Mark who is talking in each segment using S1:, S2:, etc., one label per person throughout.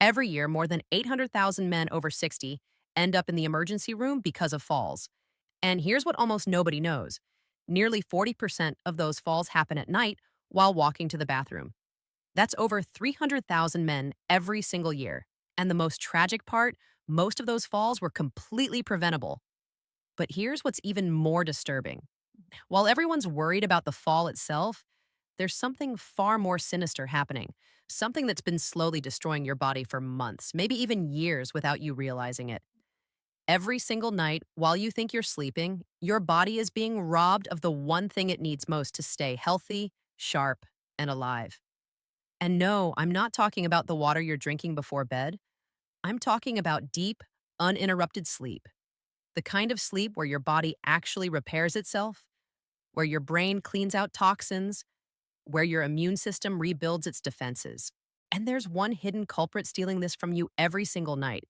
S1: Every year, more than 800,000 men over 60 end up in the emergency room because of falls. And here's what almost nobody knows: nearly 40% of those falls happen at night while walking to the bathroom. That's over 300,000 men every single year. And the most tragic part, most of those falls were completely preventable. But here's what's even more disturbing. While everyone's worried about the fall itself, there's something far more sinister happening. Something that's been slowly destroying your body for months, maybe even years without you realizing it. Every single night, while you think you're sleeping, your body is being robbed of the one thing it needs most to stay healthy, sharp, and alive. And no, I'm not talking about the water you're drinking before bed. I'm talking about deep, uninterrupted sleep. The kind of sleep where your body actually repairs itself, where your brain cleans out toxins, where your immune system rebuilds its defenses. And there's one hidden culprit stealing this from you every single night.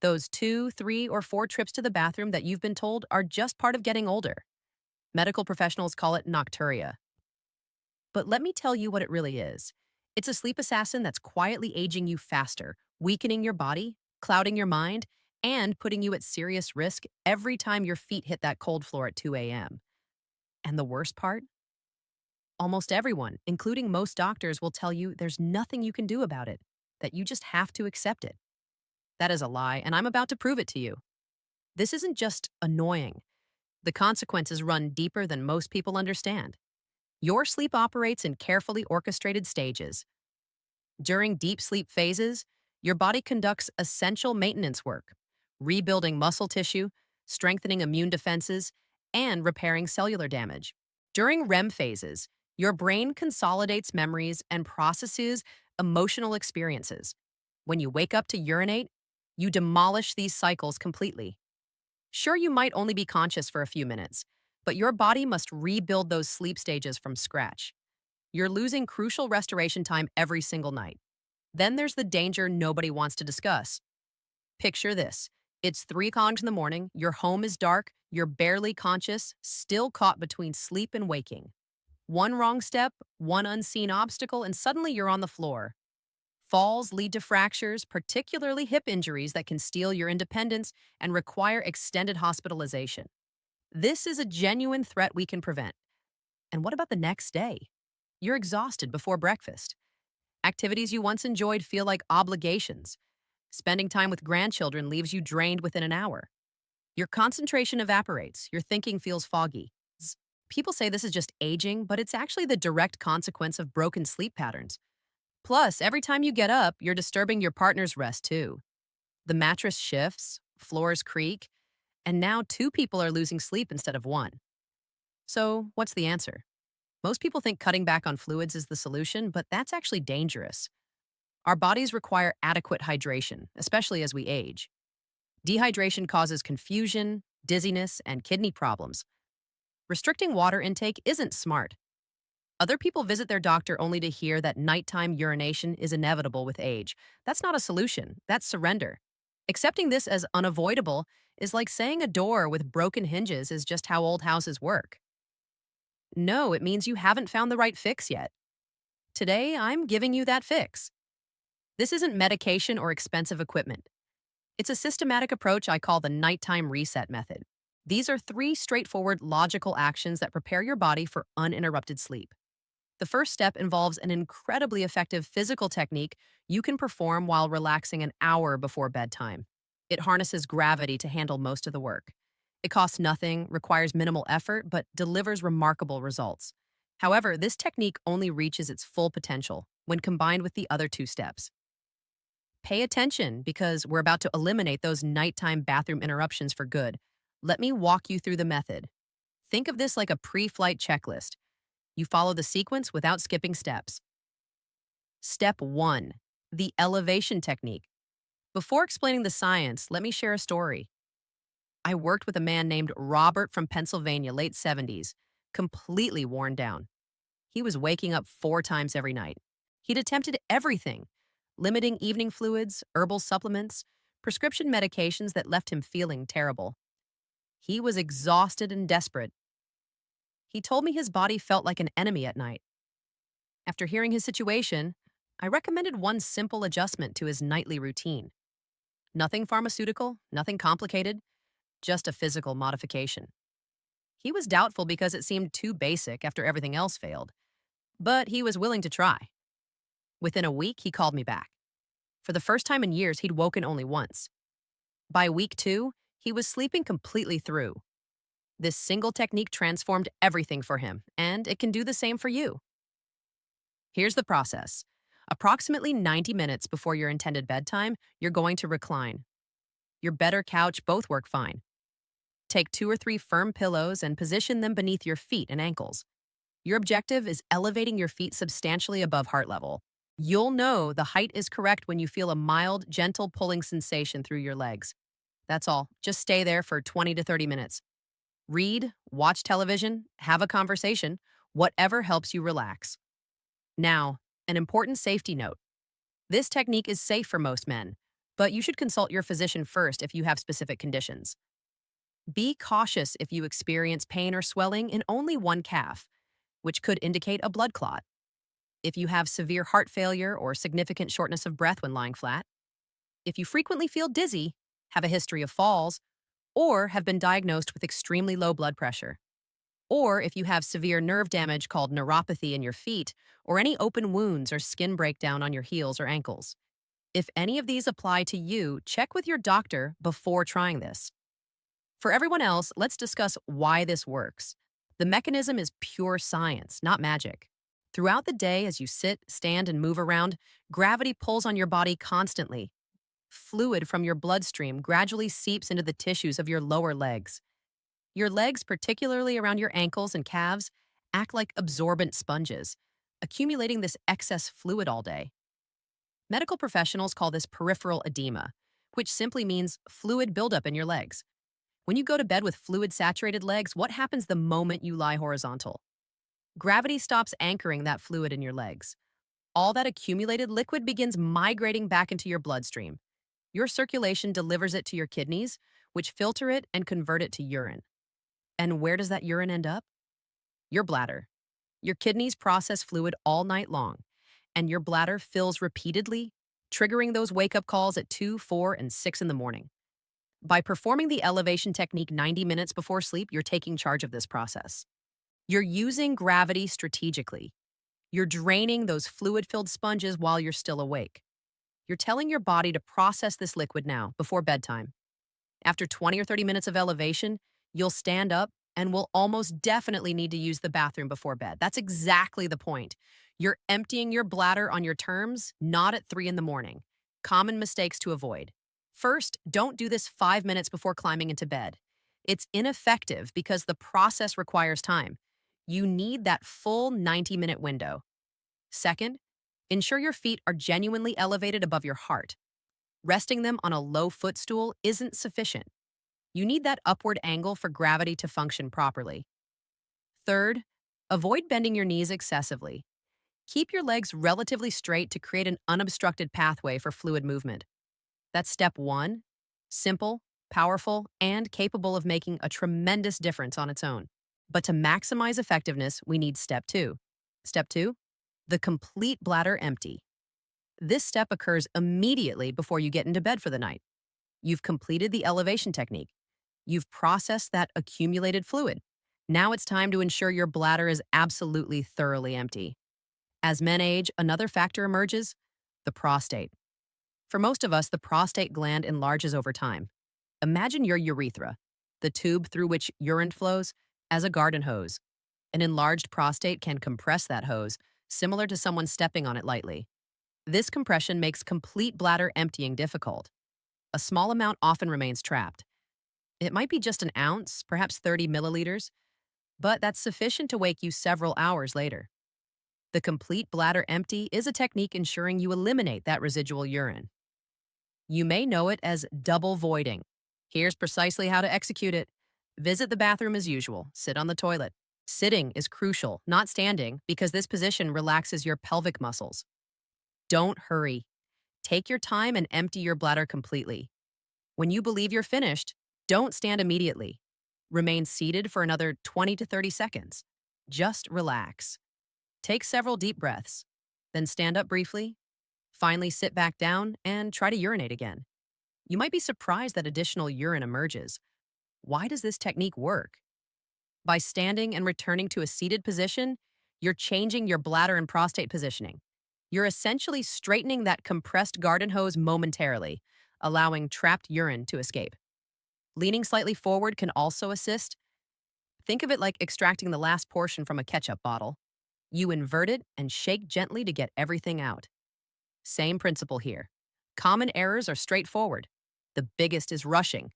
S1: Those 2, 3, or 4 trips to the bathroom that you've been told are just part of getting older. Medical professionals call it nocturia. But let me tell you what it really is. It's a sleep assassin that's quietly aging you faster, weakening your body, clouding your mind, and putting you at serious risk every time your feet hit that cold floor at 2 a.m. And the worst part? Almost everyone, including most doctors, will tell you there's nothing you can do about it, that you just have to accept it. That is a lie, and I'm about to prove it to you. This isn't just annoying. The consequences run deeper than most people understand. Your sleep operates in carefully orchestrated stages. During deep sleep phases, your body conducts essential maintenance work, rebuilding muscle tissue, strengthening immune defenses, and repairing cellular damage. During REM phases, your brain consolidates memories and processes emotional experiences. When you wake up to urinate, you demolish these cycles completely. Sure, you might only be conscious for a few minutes, but your body must rebuild those sleep stages from scratch. You're losing crucial restoration time every single night. Then there's the danger nobody wants to discuss. Picture this. It's 3 o'clock in the morning, your home is dark, you're barely conscious, still caught between sleep and waking. One wrong step, one unseen obstacle, and suddenly you're on the floor. Falls lead to fractures, particularly hip injuries that can steal your independence and require extended hospitalization. This is a genuine threat we can prevent. And what about the next day? You're exhausted before breakfast. Activities you once enjoyed feel like obligations. Spending time with grandchildren leaves you drained within an hour. Your concentration evaporates, your thinking feels foggy. People say this is just aging, but it's actually the direct consequence of broken sleep patterns. Plus, every time you get up, you're disturbing your partner's rest too. The mattress shifts, floors creak, and now 2 people are losing sleep instead of one. So, what's the answer? Most people think cutting back on fluids is the solution, but that's actually dangerous. Our bodies require adequate hydration, especially as we age. Dehydration causes confusion, dizziness, and kidney problems. Restricting water intake isn't smart. Other people visit their doctor only to hear that nighttime urination is inevitable with age. That's not a solution, that's surrender. Accepting this as unavoidable is like saying a door with broken hinges is just how old houses work. No, it means you haven't found the right fix yet. Today, I'm giving you that fix. This isn't medication or expensive equipment. It's a systematic approach I call the nighttime reset method. These are 3 straightforward, logical actions that prepare your body for uninterrupted sleep. The first step involves an incredibly effective physical technique you can perform while relaxing an hour before bedtime. It harnesses gravity to handle most of the work. It costs nothing, requires minimal effort, but delivers remarkable results. However, this technique only reaches its full potential when combined with the other 2 steps. Pay attention because we're about to eliminate those nighttime bathroom interruptions for good. Let me walk you through the method. Think of this like a pre-flight checklist. You follow the sequence without skipping steps. Step 1. The elevation technique. Before explaining the science, let me share a story. I worked with a man named Robert from Pennsylvania, late 70s, completely worn down. He was waking up 4 times every night. He'd attempted everything: limiting evening fluids, herbal supplements, prescription medications that left him feeling terrible. He was exhausted and desperate. He told me his body felt like an enemy at night. After hearing his situation, I recommended one simple adjustment to his nightly routine. Nothing pharmaceutical, nothing complicated, just a physical modification. He was doubtful because it seemed too basic after everything else failed, but he was willing to try. Within a week, he called me back. For the first time in years, he'd woken only once. By week 2, he was sleeping completely through. This single technique transformed everything for him, and it can do the same for you. Here's the process. Approximately 90 minutes before your intended bedtime, you're going to recline. Your bed or couch both work fine. Take 2 or 3 firm pillows and position them beneath your feet and ankles. Your objective is elevating your feet substantially above heart level. You'll know the height is correct when you feel a mild, gentle pulling sensation through your legs. That's all. Just stay there for 20 to 30 minutes. Read, watch television, have a conversation, whatever helps you relax. Now, an important safety note. This technique is safe for most men, but you should consult your physician first if you have specific conditions. Be cautious if you experience pain or swelling in only one calf, which could indicate a blood clot. If you have severe heart failure or significant shortness of breath when lying flat, if you frequently feel dizzy, have a history of falls, or have been diagnosed with extremely low blood pressure, or if you have severe nerve damage called neuropathy in your feet, or any open wounds or skin breakdown on your heels or ankles. If any of these apply to you, check with your doctor before trying this. For everyone else, let's discuss why this works. The mechanism is pure science, not magic. Throughout the day, as you sit, stand, and move around, gravity pulls on your body constantly. Fluid from your bloodstream gradually seeps into the tissues of your lower legs. Your legs, particularly around your ankles and calves, act like absorbent sponges, accumulating this excess fluid all day. Medical professionals call this peripheral edema, which simply means fluid buildup in your legs. When you go to bed with fluid-saturated legs, what happens the moment you lie horizontal? Gravity stops anchoring that fluid in your legs. All that accumulated liquid begins migrating back into your bloodstream. Your circulation delivers it to your kidneys, which filter it and convert it to urine. And where does that urine end up? Your bladder. Your kidneys process fluid all night long, and your bladder fills repeatedly, triggering those wake-up calls at 2, 4, and 6 in the morning. By performing the elevation technique 90 minutes before sleep, you're taking charge of this process. You're using gravity strategically. You're draining those fluid-filled sponges while you're still awake. You're telling your body to process this liquid now, before bedtime. After 20 or 30 minutes of elevation, you'll stand up and will almost definitely need to use the bathroom before bed. That's exactly the point. You're emptying your bladder on your terms, not at 3 in the morning. Common mistakes to avoid. First, don't do this 5 minutes before climbing into bed. It's ineffective because the process requires time. You need that full 90-minute window. Second, ensure your feet are genuinely elevated above your heart. Resting them on a low footstool isn't sufficient. You need that upward angle for gravity to function properly. Third, avoid bending your knees excessively. Keep your legs relatively straight to create an unobstructed pathway for fluid movement. That's step 1, simple, powerful, and capable of making a tremendous difference on its own. But to maximize effectiveness, we need step 2. Step 2, the complete bladder empty. This step occurs immediately before you get into bed for the night. You've completed the elevation technique. You've processed that accumulated fluid. Now it's time to ensure your bladder is absolutely thoroughly empty. As men age, another factor emerges, the prostate. For most of us, the prostate gland enlarges over time. Imagine your urethra, the tube through which urine flows, as a garden hose. An enlarged prostate can compress that hose, similar to someone stepping on it lightly. This compression makes complete bladder emptying difficult. A small amount often remains trapped. It might be just an ounce, perhaps 30 milliliters, but that's sufficient to wake you several hours later. The complete bladder empty is a technique ensuring you eliminate that residual urine. You may know it as double voiding. Here's precisely how to execute it. Visit the bathroom as usual. Sit on the toilet. Sitting is crucial, not standing, because this position relaxes your pelvic muscles. Don't hurry. Take your time and empty your bladder completely. When you believe you're finished, don't stand immediately. Remain seated for another 20 to 30 seconds. Just relax. Take several deep breaths. Then stand up briefly, Finally, sit back down and try to urinate again. You might be surprised that additional urine emerges. Why does this technique work? By standing and returning to a seated position, you're changing your bladder and prostate positioning. You're essentially straightening that compressed garden hose momentarily, allowing trapped urine to escape. Leaning slightly forward can also assist. Think of it like extracting the last portion from a ketchup bottle. You invert it and shake gently to get everything out. Same principle here. Common errors are straightforward. The biggest is rushing.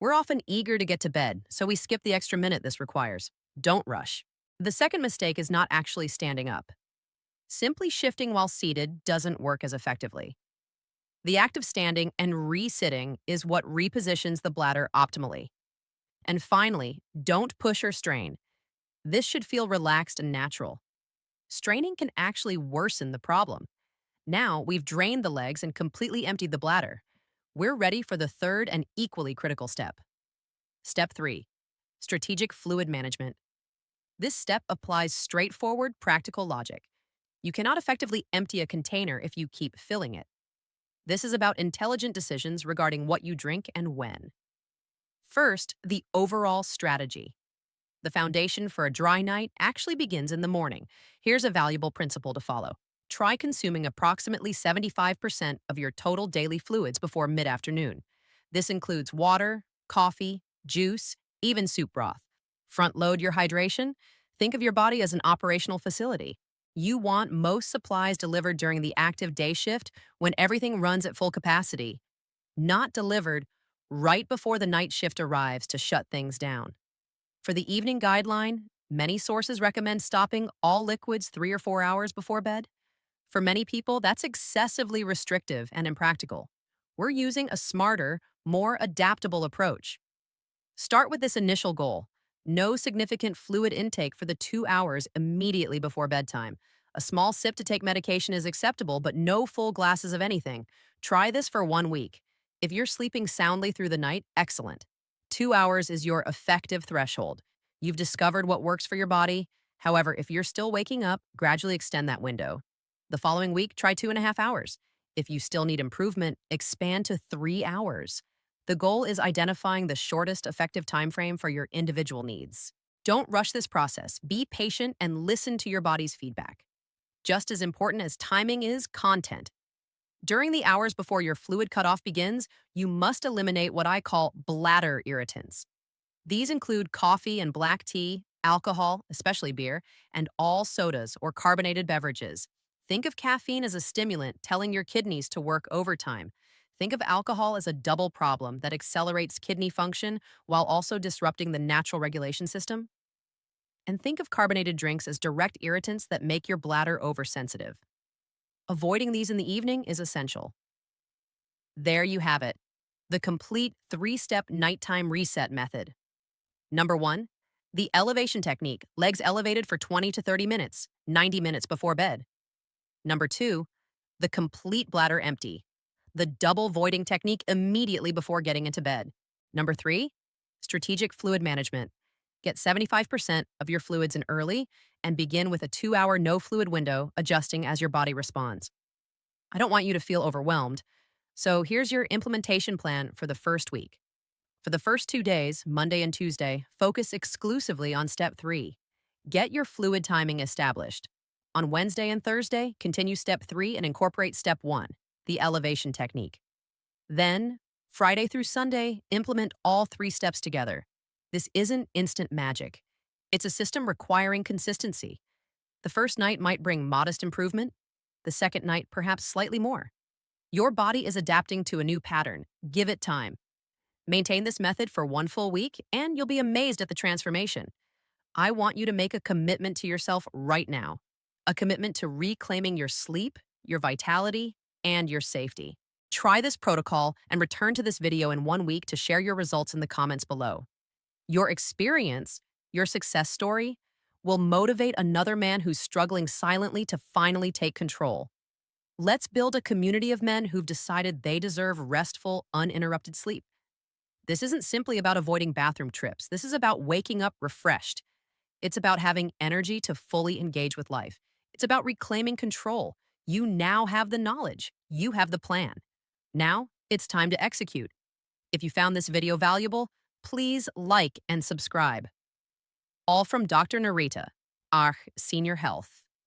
S1: We're often eager to get to bed, so we skip the extra minute this requires. Don't rush. The second mistake is not actually standing up. Simply shifting while seated doesn't work as effectively. The act of standing and re-sitting is what repositions the bladder optimally. And finally, don't push or strain. This should feel relaxed and natural. Straining can actually worsen the problem. Now we've drained the legs and completely emptied the bladder. We're ready for the third and equally critical step. Step 3. Strategic fluid management. This step applies straightforward, practical logic. You cannot effectively empty a container if you keep filling it. This is about intelligent decisions regarding what you drink and when. First, the overall strategy. The foundation for a dry night actually begins in the morning. Here's a valuable principle to follow. Try consuming approximately 75% of your total daily fluids before mid-afternoon. This includes water, coffee, juice, even soup broth. Front load your hydration. Think of your body as an operational facility. You want most supplies delivered during the active day shift when everything runs at full capacity, not delivered right before the night shift arrives to shut things down. For the evening guideline, many sources recommend stopping all liquids 3 or 4 hours before bed. For many people, that's excessively restrictive and impractical. We're using a smarter, more adaptable approach. Start with this initial goal. No significant fluid intake for the 2 hours immediately before bedtime. A small sip to take medication is acceptable, but no full glasses of anything. Try this for 1 week. If you're sleeping soundly through the night, excellent. 2 hours is your effective threshold. You've discovered what works for your body. However, if you're still waking up, gradually extend that window. The following week, try 2.5 hours. If you still need improvement, expand to 3 hours. The goal is identifying the shortest effective time frame for your individual needs. Don't rush this process. Be patient and listen to your body's feedback. Just as important as timing is content. During the hours before your fluid cutoff begins, you must eliminate what I call bladder irritants. These include coffee and black tea, alcohol, especially beer, and all sodas or carbonated beverages. Think of caffeine as a stimulant telling your kidneys to work overtime. Think of alcohol as a double problem that accelerates kidney function while also disrupting the natural regulation system. And think of carbonated drinks as direct irritants that make your bladder oversensitive. Avoiding these in the evening is essential. There you have it, the complete 3-step nighttime reset method. Number 1, the elevation technique, legs elevated for 20 to 30 minutes, 90 minutes before bed. Number 2, the complete bladder empty, the double voiding technique immediately before getting into bed. Number 3, strategic fluid management. Get 75% of your fluids in early and begin with a 2-hour no fluid window, adjusting as your body responds. I don't want you to feel overwhelmed, so here's your implementation plan for the first week. For the first 2 days, Monday and Tuesday, focus exclusively on step 3. Get your fluid timing established. On Wednesday and Thursday, continue step 3 and incorporate step 1, the elevation technique. Then, Friday through Sunday, implement all 3 steps together. This isn't instant magic. It's a system requiring consistency. The first night might bring modest improvement, the second night perhaps slightly more. Your body is adapting to a new pattern. Give it time. Maintain this method for 1 full week, and you'll be amazed at the transformation. I want you to make a commitment to yourself right now. A commitment to reclaiming your sleep, your vitality, and your safety. Try this protocol and return to this video in 1 week to share your results in the comments below. Your experience, your success story, will motivate another man who's struggling silently to finally take control. Let's build a community of men who've decided they deserve restful, uninterrupted sleep. This isn't simply about avoiding bathroom trips. This is about waking up refreshed. It's about having energy to fully engage with life. It's about reclaiming control. You now have the knowledge. You have the plan. Now it's time to execute. If you found this video valuable, please like and subscribe. All from Dr. Narita, our Senior Health.